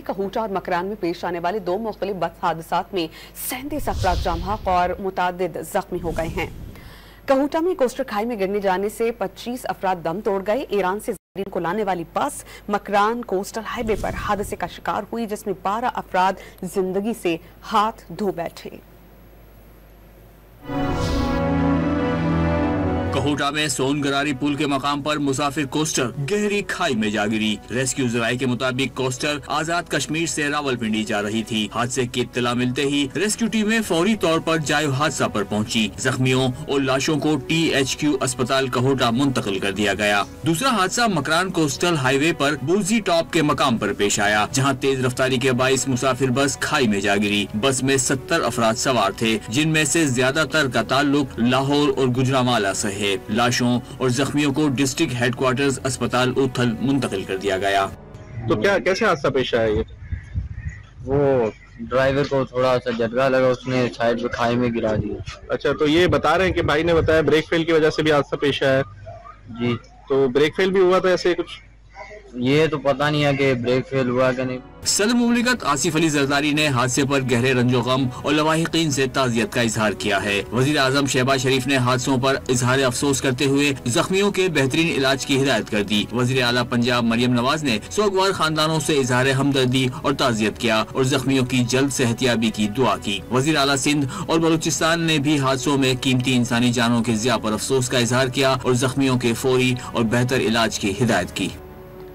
کہوٹا اور مکران میں پیش آنے والے 2 مختلف بس حادثات میں 37 افراد جاں بحق اور متعدد زخمی ہو گئے ہیں۔ کہوٹا میں کوسٹر کھائی میں گرنے جانے سے 25 افراد دم توڑ گئے۔ ایران سے زائرین کو لانے والی بس مکران کوسٹل ہائی وے پر حادثے کا شکار ہوئی، جس میں 12 افراد زندگی سے ہاتھ دھو بیٹھے۔ کہوٹا میں سون گراری پل کے مقام پر مسافر کوسٹر گہری کھائی میں جا گری۔ ریسکیو ذرائع کے مطابق کوسٹر آزاد کشمیر سے راولپنڈی جا رہی تھی۔ حادثے کی اطلاع ملتے ہی ریسکیو ٹیمیں فوری طور پر جائے حادثہ پر پہنچی۔ زخمیوں اور لاشوں کو THQ اسپتال کہوٹا منتقل کر دیا گیا۔ دوسرا حادثہ مکران کوسٹل ہائی وے پر بوزی ٹاپ کے مقام پر پیش آیا، جہاں تیز رفتاری کے باعث مسافر بس کھائی میں جا گری۔ بس میں 70 افراد سوار تھے، جن میں سے زیادہ تر کا تعلق لاہور اور گجرانوالہ سے ہے۔ لاشوں اور زخمیوں کو ڈسٹرکٹ ہیڈ کوارٹرز اسپتال اوتھل منتقل کر دیا گیا۔ تو کیسے حادثہ پیش آیا یہ؟ وہ ڈرائیور کو تھوڑا سا جھٹکا لگا، اس نے سائڈ پہ کھائی میں گرا دیا۔ اچھا، تو یہ بتا رہے ہیں کہ بھائی نے بتایا بریک فیل کی وجہ سے بھی حادثہ پیش آیا؟ جی، تو بریک فیل بھی ہوا تھا ایسے کچھ؟ یہ تو پتہ نہیں ہے کہ بریک فیل ہوا کہ نہیں۔ صدر مملکت آصف علی زرداری نے حادثے پر گہرے رنج و غم اور لواحقین سے تعزیت کا اظہار کیا ہے۔ وزیر اعظم شہباز شریف نے حادثوں پر اظہار افسوس کرتے ہوئے زخمیوں کے بہترین علاج کی ہدایت کر دی۔ وزیر اعلیٰ پنجاب مریم نواز نے سوگوار خاندانوں سے اظہار ہمدردی اور تعزیت کیا اور زخمیوں کی جلد صحتیابی کی دعا کی۔ وزیر اعلیٰ سندھ اور بلوچستان نے بھی حادثوں میں قیمتی انسانی جانوں کے ضیاع پر افسوس کا اظہار کیا اور زخمیوں کے فوری اور بہتر علاج کی ہدایت کی۔